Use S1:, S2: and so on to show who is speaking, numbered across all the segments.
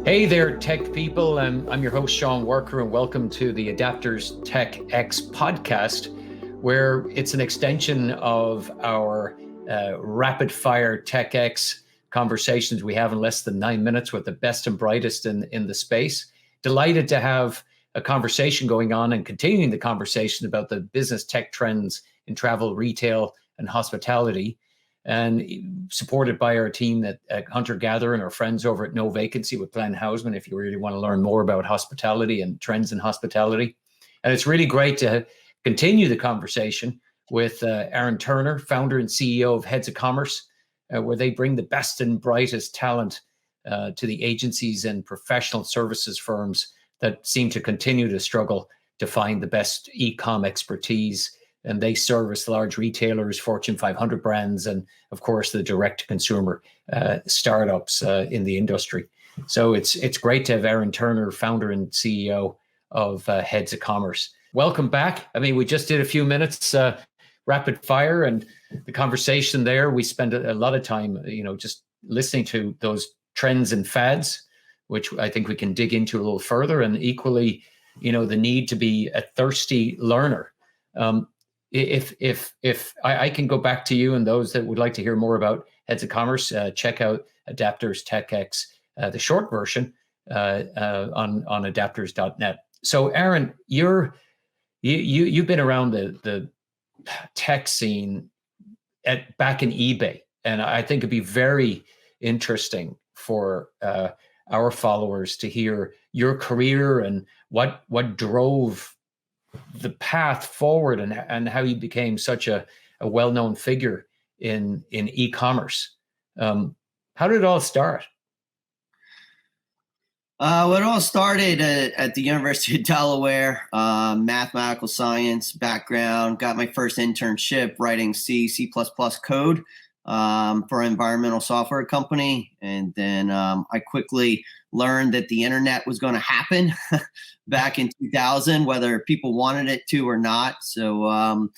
S1: Hey there, tech people. I'm your host, Sean Worker, and welcome to the AdaptersTechX podcast, where it's an extension of our rapid fire TechX conversations we have in less than 9 minutes with the best and brightest in the space. Delighted to have a conversation going on and continuing the conversation about the business tech trends in travel, retail, and hospitality, and supported by our team at Hunter Gather and our friends over at No Vacancy with Glenn Hausman, if you really want to learn more about hospitality and trends in hospitality. And it's really great to continue the conversation with Aaron Turner, founder and CEO of Heads of Commerce, where they bring the best and brightest talent to the agencies and professional services firms that seem to continue to struggle to find the best e-com expertise. And they service large retailers, Fortune 500 brands, and of course the direct-to-consumer startups in the industry. So it's great to have Aaron Turner, founder and CEO of Heads of Commerce. Welcome back. I mean, we just did a few minutes rapid fire, and the conversation there, we spent a lot of time, just listening to those trends and fads, which I think we can dig into a little further, and equally, the need to be a thirsty learner. If I can go back to you and those that would like to hear more about Heads of Commerce, check out AdaptersTechX, the short version on adapters.net. So, Aaron, you've been around the tech scene back in eBay, and I think it'd be very interesting for our followers to hear your career and what drove the path forward and how you became such a well-known figure in e-commerce. How did it all start?
S2: Well, it all started at the University of Delaware, mathematical science background, got my first internship writing C++ code for an environmental software company. And then I quickly learned that the internet was going to happen back in 2000, whether people wanted it to or not. So,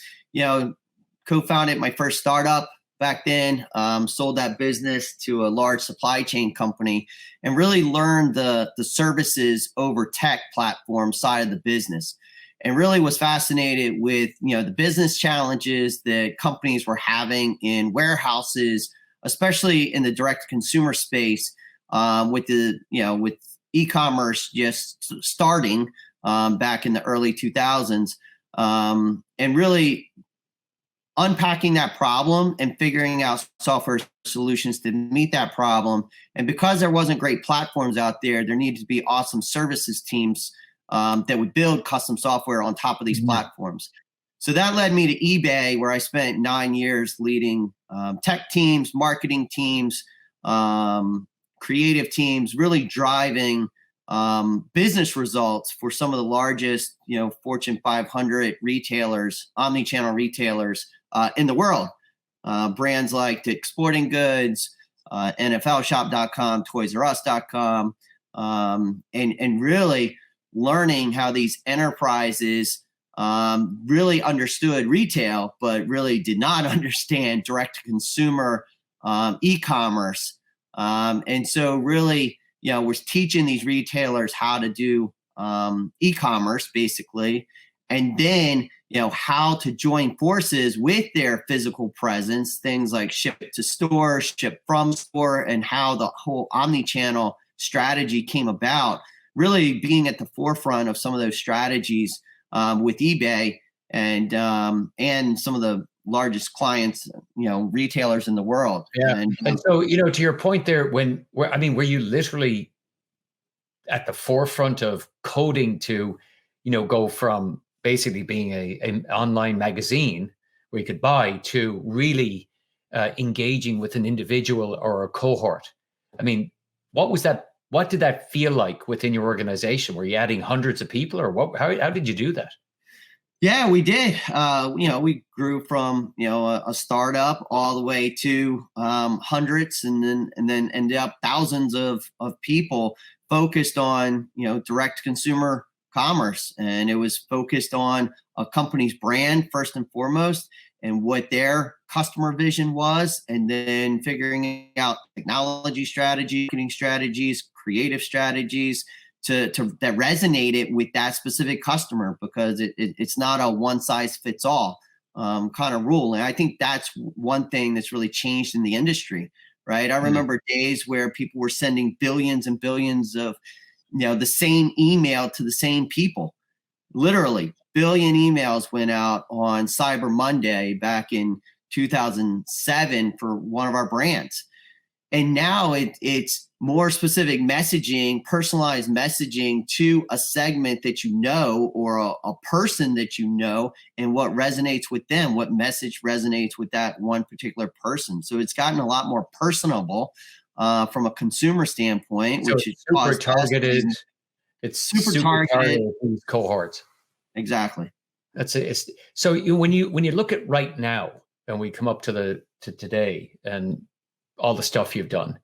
S2: co-founded my first startup back then, sold that business to a large supply chain company, and really learned the services over tech platform side of the business. And really was fascinated with, the business challenges that companies were having in warehouses, especially in the direct consumer space, with e-commerce just starting back in the early 2000s, and really unpacking that problem and figuring out software solutions to meet that problem. And because there wasn't great platforms out there, there needed to be awesome services teams that would build custom software on top of these platforms. So that led me to eBay, where I spent 9 years leading tech teams, marketing teams, creative teams, really driving business results for some of the largest, Fortune 500 retailers, omni-channel retailers in the world. Brands like Dick's Sporting Goods, NFLshop.com, ToysRUs.com, and really learning how these enterprises really understood retail, but really did not understand direct-to-consumer e-commerce. And so really, was teaching these retailers how to do e-commerce, basically, and then, how to join forces with their physical presence, things like ship to store, ship from store, and how the whole omni-channel strategy came about, really being at the forefront of some of those strategies with eBay and some of the largest clients, retailers in the world.
S1: Yeah. And so, to your point there, were you literally at the forefront of coding to, go from basically being an online magazine where you could buy to really engaging with an individual or a cohort? I mean, what was that? What did that feel like within your organization? Were you adding hundreds of people, or what? How did you do that?
S2: Yeah, we did. We grew from a startup all the way to hundreds, and then ended up thousands of people focused on direct consumer commerce, and it was focused on a company's brand first and foremost, and what their customer vision was, and then figuring out technology strategy, marketing strategies, creative strategies that resonated with that specific customer, because it's not a one size fits all kind of rule. And I think that's one thing that's really changed in the industry, right? I remember days where people were sending billions and billions of, the same email to the same people. Literally, billion emails went out on Cyber Monday back in 2007 for one of our brands. And now it's more specific messaging, personalized messaging to a segment that or a person that and what resonates with them, what message resonates with that one particular person. So it's gotten a lot more personable from a consumer standpoint,
S1: so
S2: which is
S1: super targeted. It's super targeted these cohorts.
S2: Exactly.
S1: So when you look at right now, and we come up to today and all the stuff you've done,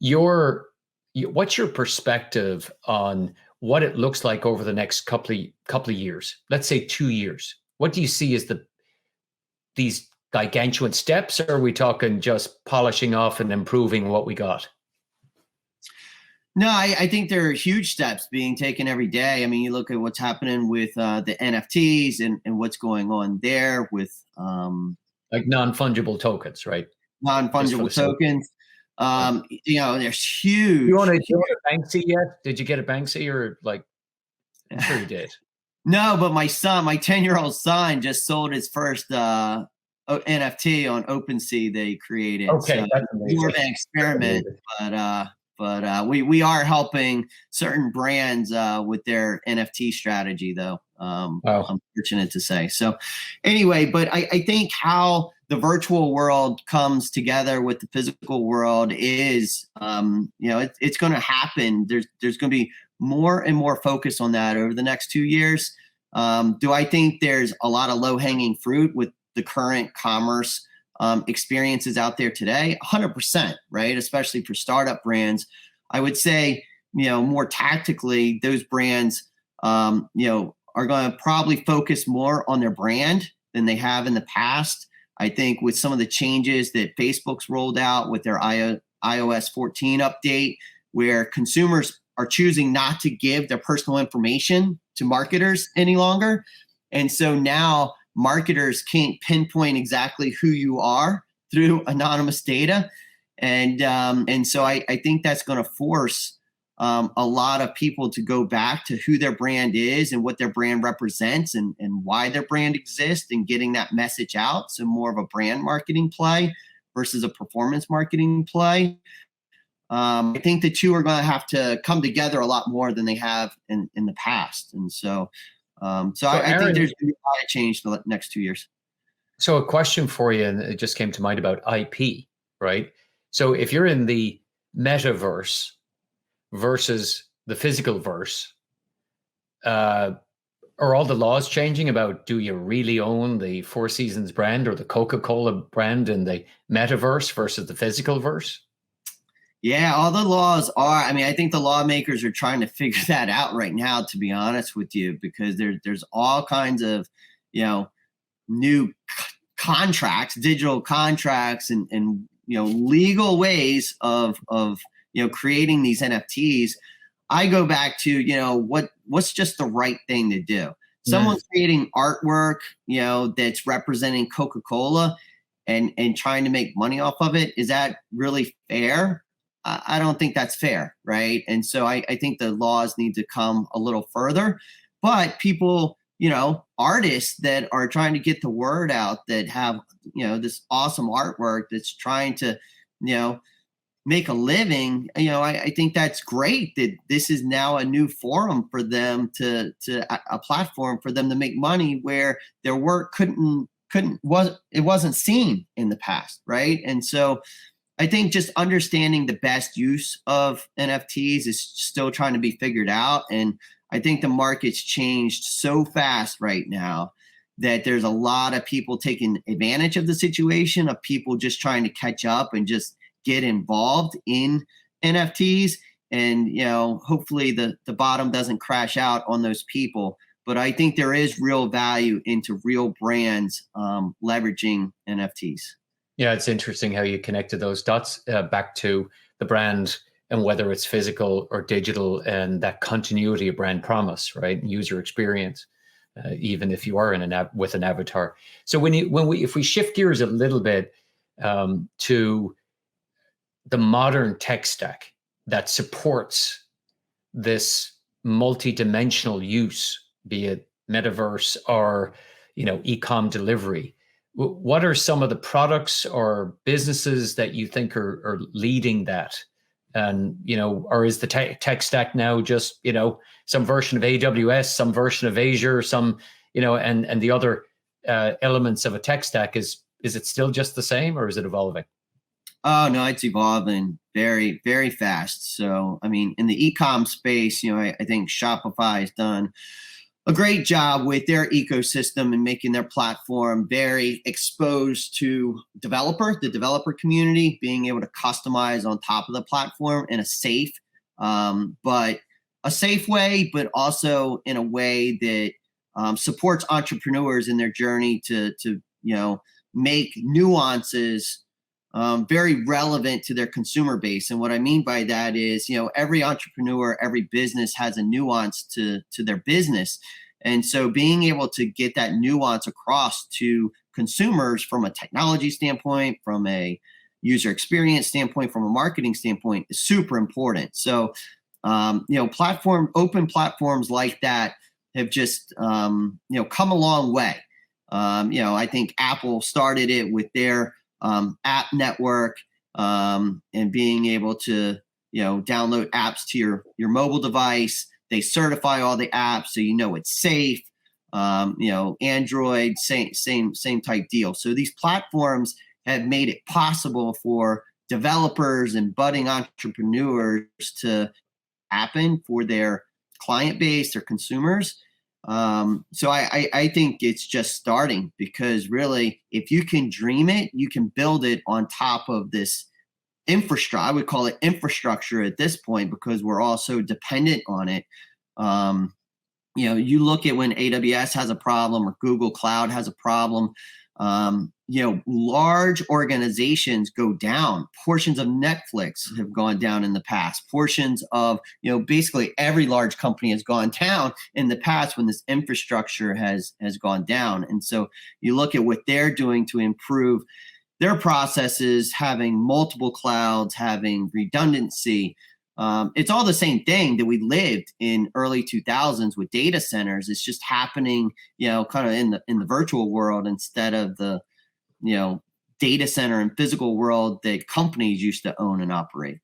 S1: what's your perspective on what it looks like over the next couple of years? Let's say 2 years. What do you see as these gargantuan steps, or are we talking just polishing off and improving what we got?
S2: No, I think there are huge steps being taken every day. I mean, you look at what's happening with the NFTs and what's going on there with
S1: like non-fungible tokens, right?
S2: Non-fungible tokens. There's huge.
S1: You want a Banksy yet? Did you get a Banksy, or like? I'm sure you did.
S2: No, but my 10-year-old son just sold his first NFT on OpenSea they created.
S1: Okay,
S2: so
S1: that's amazing.
S2: More of an experiment, but we are helping certain brands with their NFT strategy, though. I'm fortunate to say. So anyway, but I think how the virtual world comes together with the physical world is, it's going to happen. There's going to be more and more focus on that over the next 2 years. Do I think there's a lot of low-hanging fruit with the current commerce experiences out there today? 100%, right? Especially for startup brands. I would say, more tactically, those brands, are going to probably focus more on their brand than they have in the past. I think with some of the changes that Facebook's rolled out with their iOS 14 update, where consumers are choosing not to give their personal information to marketers any longer. And so now marketers can't pinpoint exactly who you are through anonymous data. And so I think that's going to force a lot of people to go back to who their brand is and what their brand represents and why their brand exists, and getting that message out. So more of a brand marketing play versus a performance marketing play. I think the two are going to have to come together a lot more than they have in the past. And so I think there's going to be a lot of change the next 2 years.
S1: So a question for you, and it just came to mind about IP, right? So if you're in the Metaverse versus the Physicalverse, are all the laws changing about, do you really own the Four Seasons brand or the Coca-Cola brand in the Metaverse versus the Physicalverse?
S2: Yeah, all the laws are. I mean, I think the lawmakers are trying to figure that out right now, to be honest with you, because there's all kinds of, new contracts, digital contracts, and legal ways of creating these NFTs. I go back to, what's just the right thing to do. Someone's creating artwork, that's representing Coca-Cola and trying to make money off of it. Is that really fair? I don't think that's fair, right? And so I think the laws need to come a little further. But people, artists that are trying to get the word out, that have, this awesome artwork that's trying to, make a living, I think that's great that this is now a new forum for them to a platform for them to make money where their work wasn't seen in the past, right? And so I think just understanding the best use of NFTs is still trying to be figured out. And I think the market's changed so fast right now that there's a lot of people taking advantage of the situation, of people just trying to catch up and just get involved in NFTs. and hopefully the bottom doesn't crash out on those people. But I think there is real value into real brands leveraging NFTs.
S1: Yeah, it's interesting how you connected those dots back to the brand and whether it's physical or digital, and that continuity of brand promise, right? User experience, even if you are in with an avatar. So if we shift gears a little bit to the modern tech stack that supports this multi-dimensional use, be it metaverse or e-com delivery, what are some of the products or businesses that you think are leading that? And or is the tech stack now just some version of AWS, some version of Azure, some and the other elements of a tech stack? Is it still just the same, or is it evolving?
S2: Oh, no, it's evolving very, very fast. So, I mean, in the e-com space, I think Shopify has done a great job with their ecosystem and making their platform very exposed to the developer community, being able to customize on top of the platform in a safe way, but also in a way that supports entrepreneurs in their journey to make nuances very relevant to their consumer base. And what I mean by that is, every entrepreneur, every business has a nuance to their business. And so being able to get that nuance across to consumers from a technology standpoint, from a user experience standpoint, from a marketing standpoint is super important. So, open platforms like that have just, come a long way. I think Apple started it with their app network, and being able to download apps to your mobile device. They certify all the apps so it's safe. Android, same type deal. So these platforms have made it possible for developers and budding entrepreneurs to happen for their client base, their consumers. So I think it's just starting, because really, if you can dream it, you can build it on top of this infrastructure. I would call it infrastructure at this point, because we're all so dependent on it. You look at when AWS has a problem or Google Cloud has a problem, large organizations go down. Portions of Netflix have gone down in the past. Portions of, basically every large company has gone down in the past when this infrastructure has gone down. And so you look at what they're doing to improve their processes, having multiple clouds, having redundancy. It's all the same thing that we lived in early 2000s with data centers. It's just happening, kind of in the virtual world instead of the, data center and physical world that companies used to own and operate.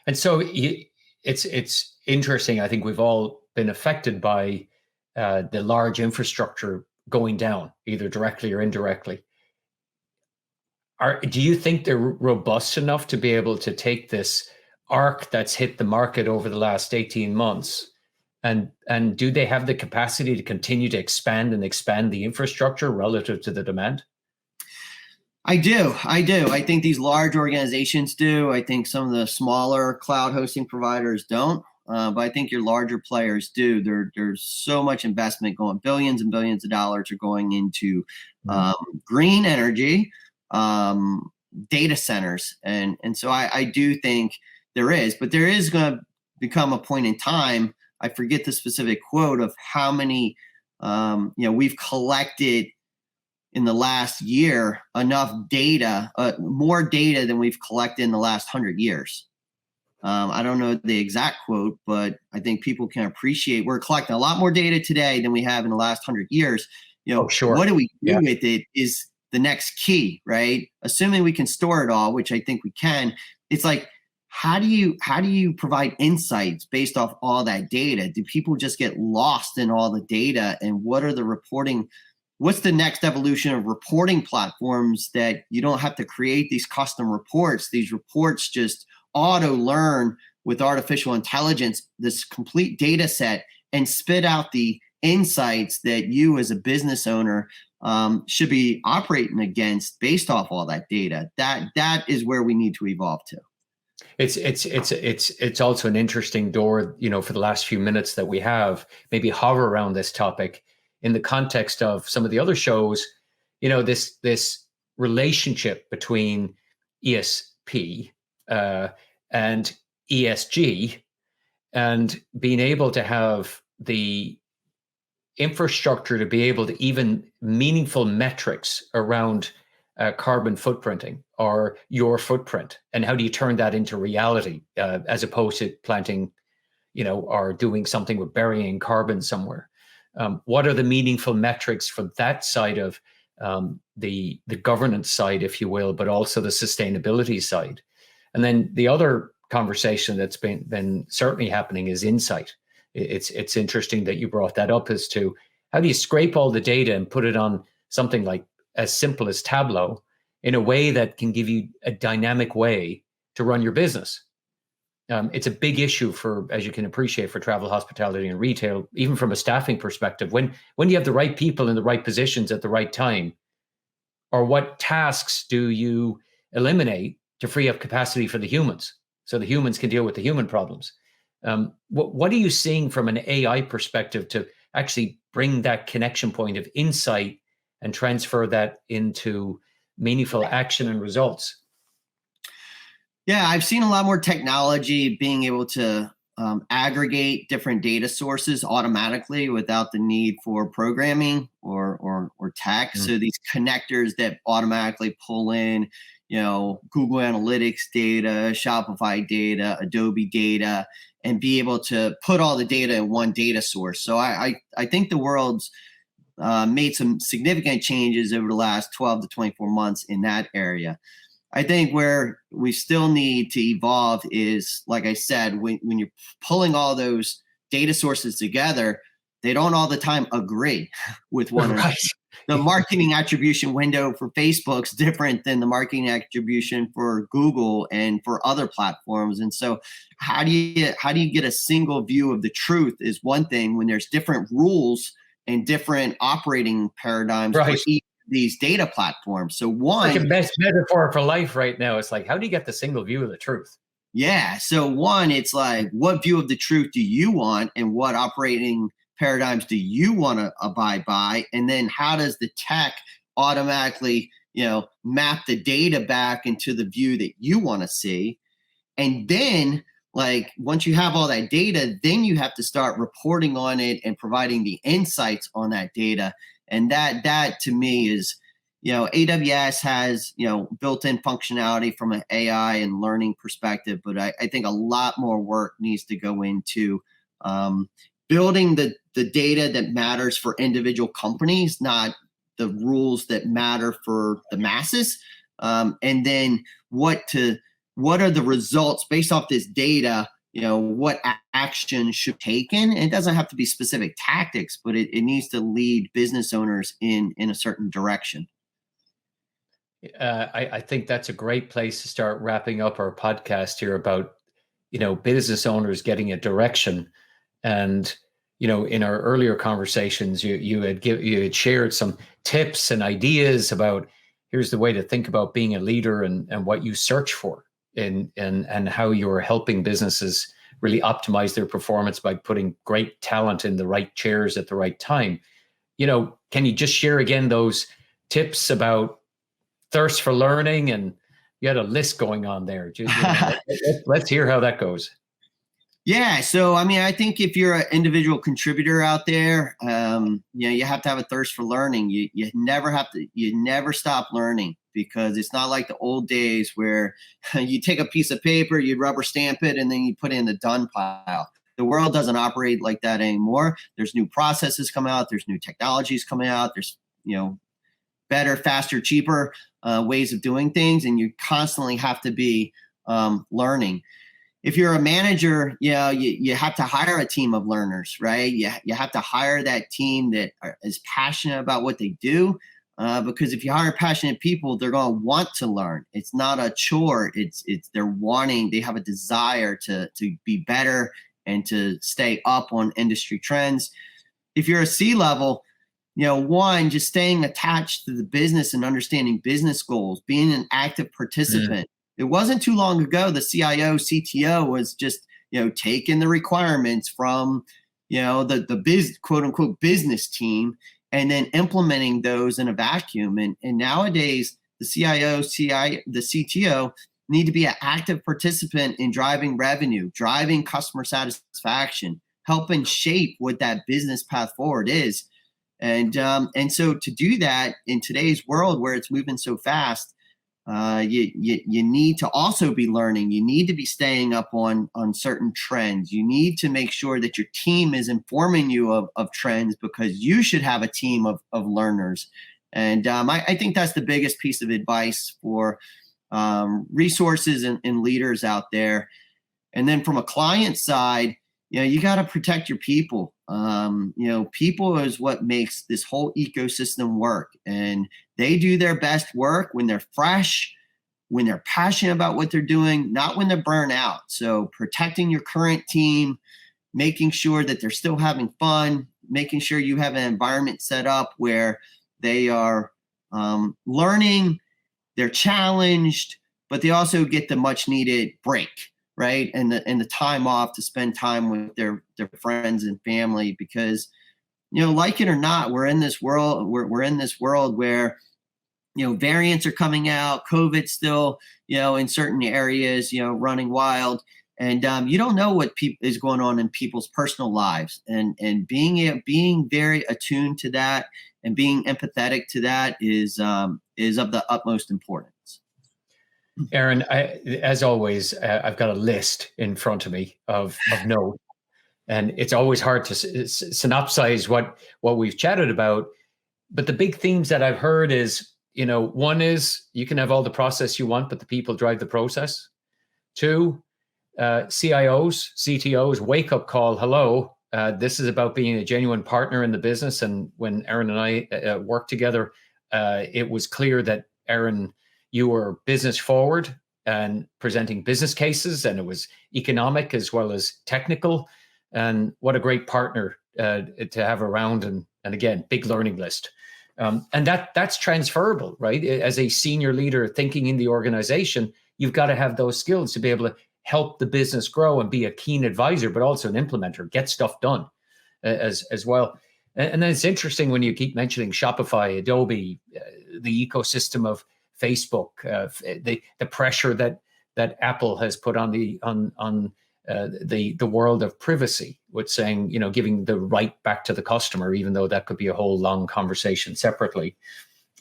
S1: And so it's interesting. I think we've all been affected by the large infrastructure going down, either directly or indirectly. Do you think they're robust enough to be able to take this arc that's hit the market over the last 18 months? And do they have the capacity to continue to expand the infrastructure relative to the demand?
S2: I do. I think these large organizations do. I think some of the smaller cloud hosting providers don't. But I think your larger players do. There's so much investment going, billions and billions of dollars are going into green energy, data centers. And so I do think there is, but there is going to become a point in time. I forget the specific quote of how many, we've collected in the last year, enough data, more data than we've collected in the last 100 years. I don't know the exact quote, but I think people can appreciate we're collecting a lot more data today than we have in the last 100 years.
S1: Sure.
S2: What do we do with it is the next key, right? Assuming we can store it all, which I think we can. It's like, how do you provide insights based off all that data? Do people just get lost in all the data? And what are the reporting? What's the next evolution of reporting platforms that you don't have to create these custom reports? These reports just auto learn with artificial intelligence, this complete data set, and spit out the insights that you as a business owner should be operating against based off all that data. That is where we need to evolve to.
S1: It's also an interesting door, for the last few minutes that we have, maybe hover around this topic in the context of some of the other shows, this relationship between ESP and ESG, and being able to have the infrastructure to be able to even meaningful metrics around carbon footprinting or your footprint, and how do you turn that into reality as opposed to planting, or doing something with burying carbon somewhere. What are the meaningful metrics for that side of the governance side, if you will, but also the sustainability side? And then the other conversation that's been certainly happening is insight. It's interesting that you brought that up, as to how do you scrape all the data and put it on something like as simple as Tableau in a way that can give you a dynamic way to run your business. It's a big issue for, as you can appreciate, for travel, hospitality, and retail, even from a staffing perspective. When you have the right people in the right positions at the right time, or what tasks do you eliminate to free up capacity for the humans, so the humans can deal with the human problems? What are you seeing from an AI perspective to actually bring that connection point of insight and transfer that into meaningful action and results?
S2: Yeah, I've seen a lot more technology being able to aggregate different data sources automatically without the need for programming or tech. So these connectors that automatically pull in, Google Analytics data, Shopify data, Adobe data, and be able to put all the data in one data source. So I think the world's made some significant changes over the last 12 to 24 months in that area. I think where we still need to evolve is, like I said, when you're pulling all those data sources together, they don't all the time agree with one another. The marketing attribution window for Facebook's different than the marketing attribution for Google and for other platforms. And so how do you get a single view of the truth is one thing when there's different rules and different operating paradigms for each of these data platforms. So one,
S1: like a best metaphor for life right now. It's like, how do you get the single view of the truth?
S2: Yeah. So one, it's like, what view of the truth do you want, and what operating paradigms do you want to abide by? And then how does the tech automatically, map the data back into the view that you want to see? And then, like, once you have all that data, then you have to start reporting on it and providing the insights on that data. And that to me is, AWS has, built-in functionality from an AI and learning perspective, but I think a lot more work needs to go into building the data that matters for individual companies, not the rules that matter for the masses. And then what are the results based off this data? What action should be taken? And it doesn't have to be specific tactics, but it needs to lead business owners in a certain direction.
S1: I think that's a great place to start wrapping up our podcast here about, business owners getting a direction. And, in our earlier conversations, you had shared some tips and ideas about, here's the way to think about being a leader and what you search for, and how you're helping businesses really optimize their performance by putting great talent in the right chairs at the right time. Can you just share again those tips about thirst for learning? And you had a list going on there. Let's hear how that goes.
S2: Yeah. So, I think if you're an individual contributor out there, you have to have a thirst for learning. You never stop learning, because it's not like the old days where you take a piece of paper, you rubber stamp it, and then you put it in the done pile. The world doesn't operate like that anymore. There's new processes coming out. There's new technologies coming out. There's, better, faster, cheaper ways of doing things. And you constantly have to be learning. If you're a manager, you have to hire a team of learners, right? You have to hire that team that is passionate about what they do, because if you hire passionate people, they're going to want to learn. It's not a chore. They have a desire to be better and to stay up on industry trends. If you're a C-level, one, just staying attached to the business and understanding business goals, being an active participant. it wasn't too long ago, the CIO, CTO was just, taking the requirements from, the quote unquote business team and then implementing those in a vacuum. And nowadays, the CIO, the CTO need to be an active participant in driving revenue, driving customer satisfaction, helping shape what that business path forward is. And so to do that in today's world where it's moving so fast, you need to also be learning. You need to be staying up on certain trends. You need to make sure that your team is informing you of trends, because you should have a team of learners. And I think that's the biggest piece of advice for resources and leaders out there. And then from a client side, you got to protect your people. People is what makes this whole ecosystem work. And they do their best work when they're fresh, when they're passionate about what they're doing, not when they're burnt out. So protecting your current team, making sure that they're still having fun, making sure you have an environment set up where they are learning, they're challenged, but they also get the much needed break, right? And the time off to spend time with their friends and family, because, like it or not, we're in this world, we're in this world where, variants are coming out, COVID still, in certain areas, running wild. And you don't know what is going on in people's personal lives, and being very attuned to that and being empathetic to that is of the utmost importance.
S1: Aaron, as always, I've got a list in front of me of notes, and it's always hard to synopsize what we've chatted about. But the big themes that I've heard is, one is you can have all the process you want, but the people drive the process. Two, CIOs, CTOs, wake up call. Hello, this is about being a genuine partner in the business. And when Aaron and I worked together, it was clear that, Aaron, you were business forward and presenting business cases, and it was economic as well as technical. And what a great partner to have around. And again, big learning list. And that's transferable, right? As a senior leader thinking in the organization, you've got to have those skills to be able to help the business grow and be a keen advisor, but also an implementer, get stuff done as well. And then it's interesting when you keep mentioning Shopify, Adobe, the ecosystem of Facebook, the pressure that Apple has put on the world of privacy, with saying, giving the right back to the customer, even though that could be a whole long conversation separately.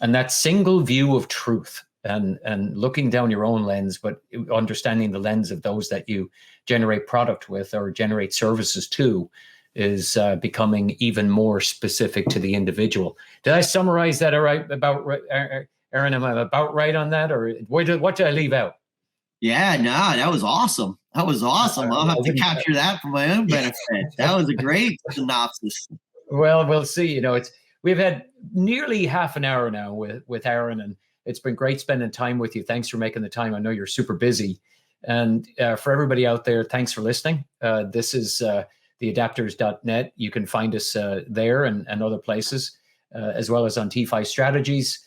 S1: And that single view of truth and looking down your own lens, but understanding the lens of those that you generate product with or generate services to, is becoming even more specific to the individual. Did I summarize that all right? Aaron, am I about right on that, or what did I leave out?
S2: Yeah, no, that was awesome. That was awesome. I'll have to capture that for my own benefit. That was a great synopsis.
S1: Well, we'll see. We've had nearly half an hour now with Aaron, and it's been great spending time with you. Thanks for making the time. I know you're super busy. And for everybody out there, thanks for listening. This is the adapters.net. You can find us there and other places, as well as on T5 Strategies.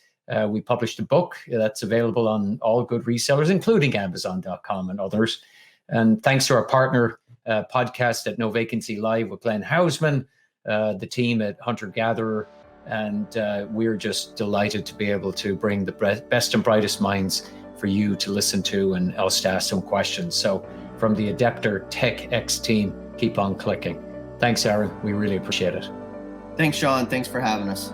S1: We published a book that's available on all good resellers, including Amazon.com and others. And thanks to our partner podcast at No Vacancy Live with Glenn Hausman, the team at Hunter Gatherer. And we're just delighted to be able to bring the best and brightest minds for you to listen to and us to ask some questions. So from the AdapterTechX team, keep on clicking. Thanks, Aaron. We really appreciate it.
S2: Thanks, Sean. Thanks for having us.